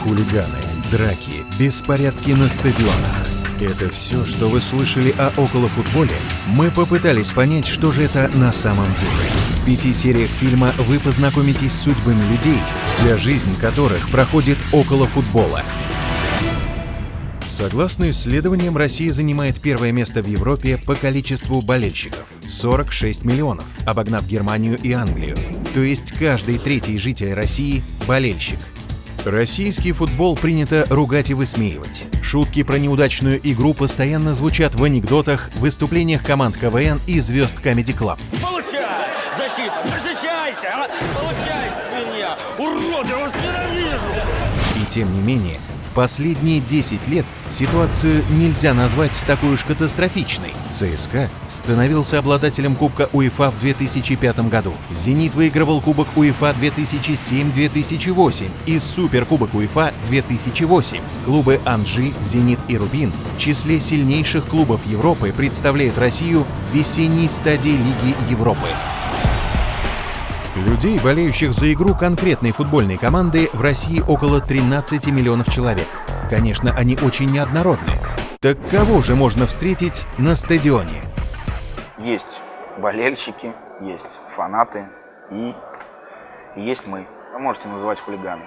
Хулиганы, драки, беспорядки на стадионах. Это все, что вы слышали о околофутболе? Мы попытались понять, что же это на самом деле. В 5 сериях фильма вы познакомитесь с судьбами людей, вся жизнь которых проходит около футбола. Согласно исследованиям, Россия занимает первое место в Европе по количеству болельщиков – 46 миллионов, обогнав Германию и Англию. То есть каждый третий житель России – болельщик. Российский футбол принято ругать и высмеивать. Шутки про неудачную игру постоянно звучат в анекдотах, выступлениях команд КВН и звезд Comedy Club. Получай! Защита! Защищайся! Получай, свинья! Урод, я вас ненавижу! И тем не менее, в последние 10 лет ситуацию нельзя назвать такой уж катастрофичной. ЦСКА становился обладателем Кубка УЕФА в 2005 году. «Зенит» выигрывал Кубок УЕФА 2007-2008 и Суперкубок УЕФА 2008. Клубы «Анжи», «Зенит» и «Рубин» в числе сильнейших клубов Европы представляют Россию в весенней стадии Лиги Европы. Людей, болеющих за игру конкретной футбольной команды, в России около 13 миллионов человек. Конечно, они очень неоднородны. Так кого же можно встретить на стадионе? Есть болельщики, есть фанаты и есть мы. Вы можете называть хулиганы.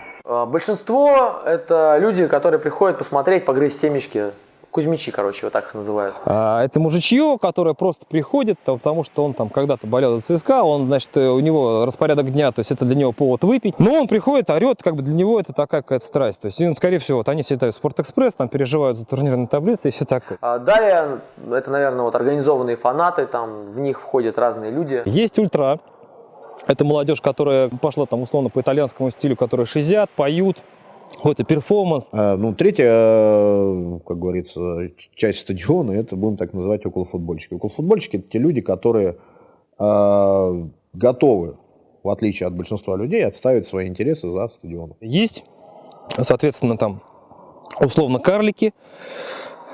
Большинство — это люди, которые приходят посмотреть, погрызть семечки. Кузьмичи, короче, вот так их называют. Это мужичье, которое просто приходит, потому что он там когда-то болел за ЦСКА, он, значит, у него распорядок дня, то есть это для него повод выпить. Но он приходит, орет, как бы для него это такая какая-то страсть. То есть, скорее всего, вот они сидят в Спортэкспресс, там переживают за турнирные таблицы и все такое. Далее, это, наверное, вот организованные фанаты, там в них входят разные люди. Есть ультра. Это молодежь, которая пошла там условно по итальянскому стилю, которые шизят, поют. Какой-то перформанс. Третья, как говорится, часть стадиона, это будем так называть околофутбольщики. Околофутбольщики — это те люди, которые готовы, в отличие от большинства людей, отстаивать свои интересы за стадионом. Есть, соответственно, там условно карлики,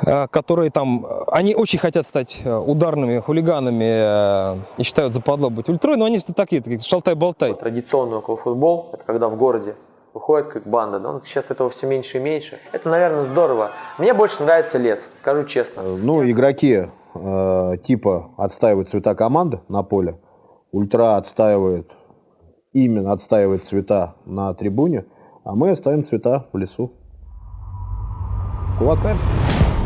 которые там, они очень хотят стать ударными хулиганами и считают западло быть ультрой, но они такие шалтай-болтай. Традиционный околофутбол — это когда в городе выходит как банда, но сейчас этого все меньше и меньше. Это, наверное, здорово. Мне больше нравится лес, скажу честно. Игроки типа отстаивают цвета команды на поле, ультра отстаивает цвета на трибуне, а мы отставим цвета в лесу. Кулаками.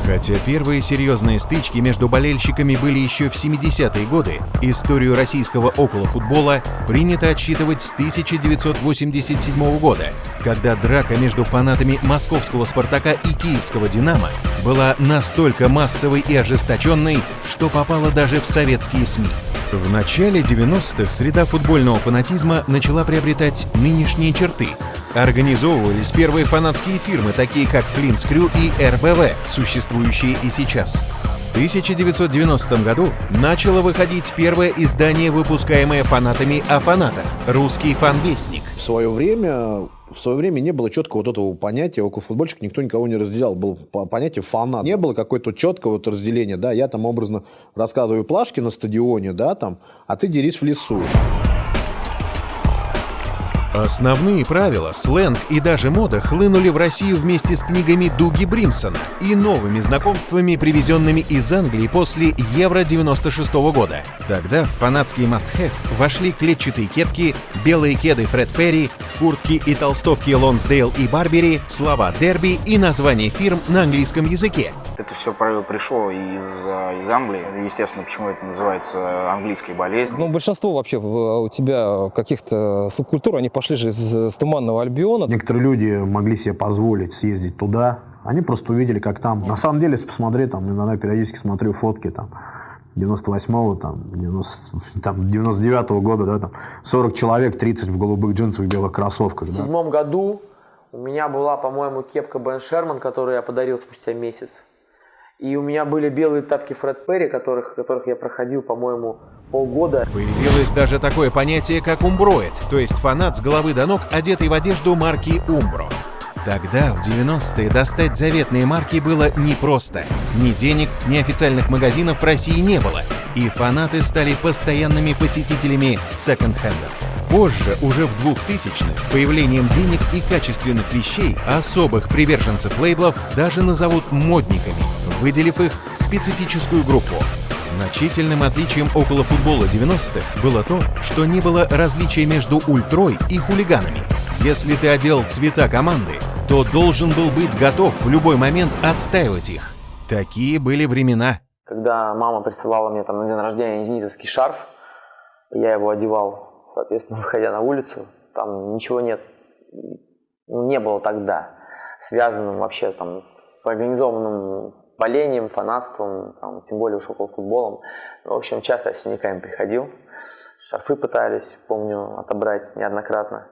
Хотя первые серьезные стычки между болельщиками были еще в 70-е годы, историю российского околофутбола принято отсчитывать с 1987 года, когда драка между фанатами московского «Спартака» и киевского «Динамо» была настолько массовой и ожесточенной, что попала даже в советские СМИ. В начале 90-х среда футбольного фанатизма начала приобретать нынешние черты. Организовывались первые фанатские фирмы, такие как Flint's Crew и РБВ, существующие и сейчас. В 1990 году начало выходить первое издание, выпускаемое фанатами о фанатах – «Русский фан-вестник». В свое время не было четкого вот этого понятия околофутбольщик, никто никого не разделял. Было понятие фанат. Не было какое-то четкого вот разделения. Да, я там образно рассказываю плашки на стадионе, да, там, а ты дерись в лесу. Основные правила, сленг и даже мода хлынули в Россию вместе с книгами Дуги Бримсона и новыми знакомствами, привезенными из Англии после Евро-96 года. Тогда в фанатские must-have вошли клетчатые кепки, белые кеды Фред Перри, куртки и толстовки Лонсдейл и Барбери, слова «дерби» и названия фирм на английском языке. Это все пришло из Англии. Естественно, почему это называется английской болезнью. Большинство вообще у тебя каких-то субкультур, они пошли же из Туманного Альбиона. Некоторые люди могли себе позволить съездить туда. Они просто увидели, как там. На самом деле, если посмотреть, там, иногда периодически смотрю фотки, там, 98-го, там, 99-го года, да, там, 40 человек, 30 в голубых джинсах, белых кроссовках. В 2007 году у меня была, по-моему, кепка Бен Шерман, которую я подарил спустя месяц. И у меня были белые тапки Фред Перри, которых я проходил, по-моему, полгода. Появилось даже такое понятие, как умброид, то есть фанат с головы до ног, одетый в одежду марки Умбро. Тогда, в 90-е, достать заветные марки было непросто. Ни денег, ни официальных магазинов в России не было. И фанаты стали постоянными посетителями секонд-хендов. Позже, уже в 2000-х, с появлением денег и качественных вещей, особых приверженцев лейблов даже назовут модниками, выделив их в специфическую группу. Значительным отличием околофутбола 90-х было то, что не было различия между ультрой и хулиганами. Если ты одел цвета команды, то должен был быть готов в любой момент отстаивать их. Такие были времена. Когда мама присылала мне там на день рождения зенитовский шарф, я его одевал, соответственно, выходя на улицу, там ничего не было тогда, связанным вообще там с организованным болением, фанатством, там, тем более уж около футболом. В общем, часто с синяками приходил, шарфы пытались, помню, отобрать неоднократно,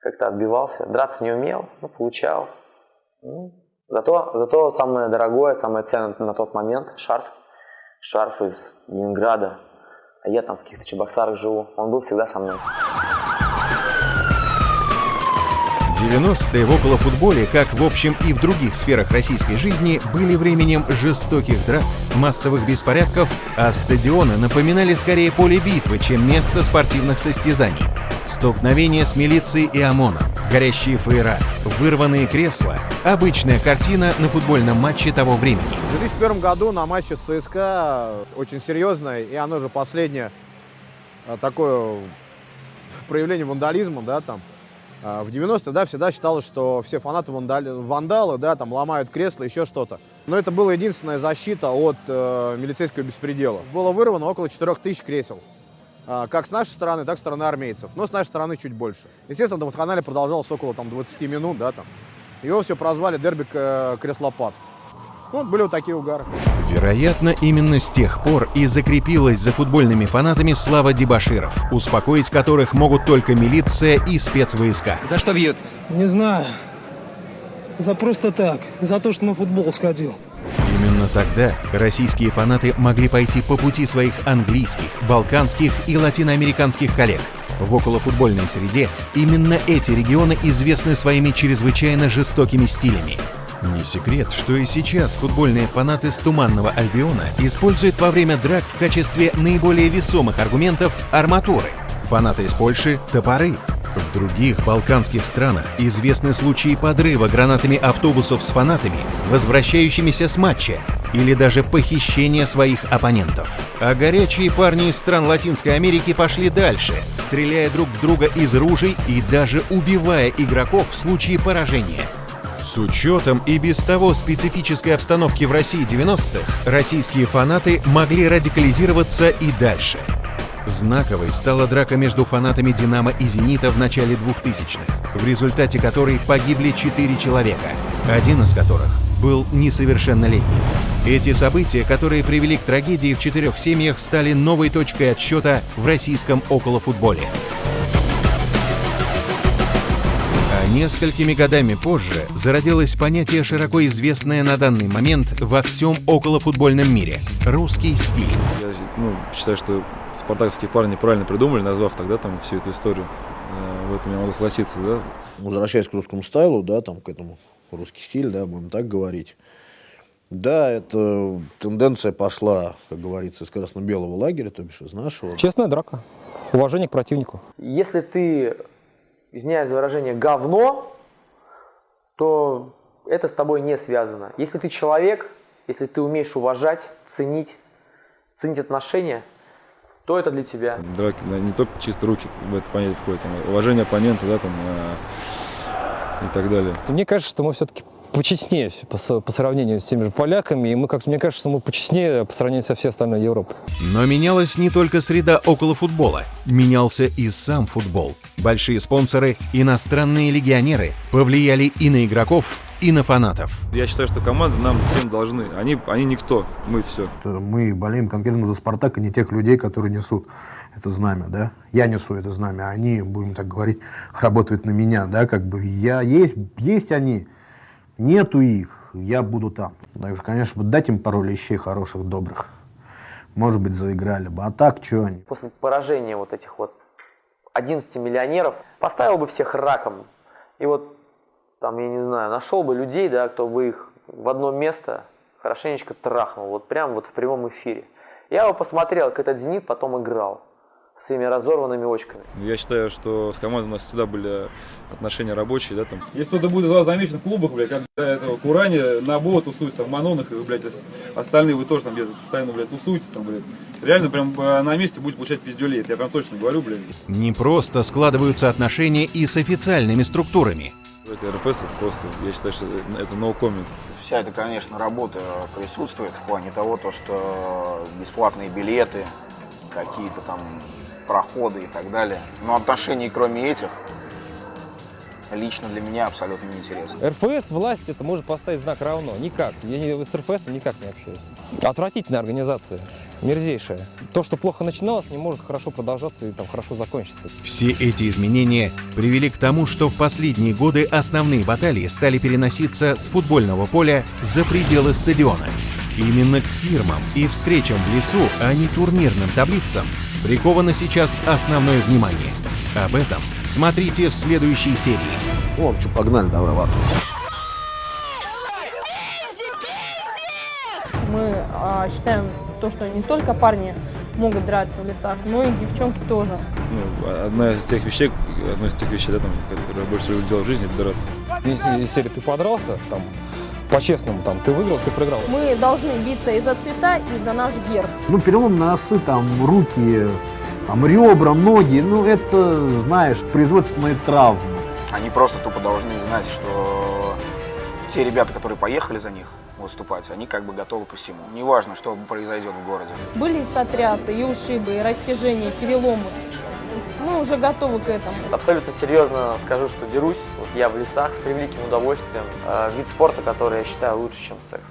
как-то отбивался, драться не умел, но получал. Зато самое дорогое, самое ценное на тот момент шарф из Ленинграда, а я там в каких-то Чебоксарах живу, он был всегда со мной. 90-е в околофутболе, как в общем и в других сферах российской жизни, были временем жестоких драк, массовых беспорядков, а стадионы напоминали скорее поле битвы, чем место спортивных состязаний. Столкновения с милицией и ОМОНом, горящие фейера, вырванные кресла – обычная картина на футбольном матче того времени. В 2001 году на матче с ЦСКА очень серьезное, и оно же последнее такое проявление вандализма, да, там. В 90-е, да, всегда считалось, что все фанаты вандалы, да, там ломают кресла, еще что-то. Но это была единственная защита от милицейского беспредела. Было вырвано около 4000 кресел. Как с нашей стороны, так и со стороны армейцев. Но с нашей стороны чуть больше. Естественно, в канале продолжалось около 20 минут, да, там. Его все прозвали дерби креслопад. Вот были вот такие угары. Вероятно, именно с тех пор и закрепилась за футбольными фанатами слава дебоширов, успокоить которых могут только милиция и спецвойска. За что бьют? Не знаю. За просто так. За то, что на футбол сходил. Именно тогда российские фанаты могли пойти по пути своих английских, балканских и латиноамериканских коллег. В околофутбольной среде именно эти регионы известны своими чрезвычайно жестокими стилями. Не секрет, что и сейчас футбольные фанаты с Туманного Альбиона используют во время драк в качестве наиболее весомых аргументов арматуры. Фанаты из Польши – топоры. В других балканских странах известны случаи подрыва гранатами автобусов с фанатами, возвращающимися с матча, или даже похищения своих оппонентов. А горячие парни из стран Латинской Америки пошли дальше, стреляя друг в друга из ружей и даже убивая игроков в случае поражения. С учетом и без того специфической обстановки в России 90-х, российские фанаты могли радикализироваться и дальше. Знаковой стала драка между фанатами «Динамо» и «Зенита» в начале 2000-х, в результате которой погибли 4 человека, один из которых был несовершеннолетним. Эти события, которые привели к трагедии в 4 семьях, стали новой точкой отсчета в российском околофутболе. Несколькими годами позже зародилось понятие, широко известное на данный момент во всем околофутбольном мире – русский стиль. Я считаю, что спартаковские парни правильно придумали, назвав тогда там всю эту историю. В этом я могу согласиться, да. Возвращаясь к русскому стайлу, да, там, к этому русский стиль, да, будем так говорить. Да, эта тенденция пошла, как говорится, из красно-белого лагеря, то бишь из нашего. Честная драка. Уважение к противнику. Если ты, извиняюсь за выражение, говно, то это с тобой не связано. Если ты человек, если ты умеешь уважать, ценить отношения, то это для тебя. Драки, да, не только чисто руки в это понятие входят, там, уважение оппонента, да, там, и так далее. Мне кажется, что мы все-таки почестнее по сравнению с теми же поляками, и мне кажется, что мы почестнее по сравнению со всей остальной Европой. Но менялась не только среда околофутбола, менялся и сам футбол. Большие спонсоры, иностранные легионеры повлияли и на игроков, и на фанатов. Я считаю, что команды нам всем должны. Они никто, мы все. Мы болеем конкретно за «Спартак», а не тех людей, которые несут это знамя, да. Я несу это знамя, а они, будем так говорить, работают на меня, да, как бы есть они. Нету их, я буду там. Так что, конечно, дать им пару лещей хороших, добрых. Может быть, заиграли бы. А так, что они? После поражения вот этих вот 11 миллионеров поставил бы всех раком. И вот там, я не знаю, нашел бы людей, да, кто бы их в одно место хорошенечко трахнул. Вот прям вот в прямом эфире. Я бы посмотрел, как этот «Зенит» потом играл. своими разорванными очками. Я считаю, что с командой у нас всегда были отношения рабочие, да, там. Если кто-то будет вас замечен в клубах, блядь, как этого Куране, Набо тусуется, там, Манонах, и, блядь, остальные вы тоже там где-то постоянно, блядь, тусуетесь, там, блядь. Реально прям на месте будете получать пиздюлей, это я прям точно говорю, блядь. Не просто складываются отношения и с официальными структурами. РФС это просто, я считаю, что это no comment. Вся эта, конечно, работа присутствует в плане того, что бесплатные билеты, какие-то там проходы и так далее. Но отношений, кроме этих, лично для меня абсолютно неинтересно. РФС власть это может поставить знак равно. Никак. Я с РФС никак не общаюсь. Отвратительная организация. Мерзейшая. То, что плохо начиналось, не может хорошо продолжаться и там хорошо закончиться. Все эти изменения привели к тому, что в последние годы основные баталии стали переноситься с футбольного поля за пределы стадиона. Именно к фирмам и встречам в лесу, а не турнирным таблицам, приковано сейчас основное внимание. Об этом смотрите в следующей серии. О, что, погнали, давай, ладно. Мы считаем то, что не только парни могут драться в лесах, но и девчонки тоже. Ну, одна из тех вещей, да, там, которые я больше всего делал в жизни, это драться. Если ты подрался, там, по-честному, там, ты выиграл, ты проиграл. Мы должны биться и за цвета, и за наш герб. Ну, перелом носы, там, руки, там, ребра, ноги, ну, это, знаешь, производственные травмы. Они просто тупо должны знать, что те ребята, которые поехали за них выступать, они как бы готовы ко всему. Неважно, что произойдет в городе. Были и сотрясы, и ушибы, и растяжения, и переломы. Мы уже готовы к этому. Абсолютно серьезно скажу, что дерусь. Вот я в лесах с превеликим удовольствием. Вид спорта, который я считаю лучше, чем секс.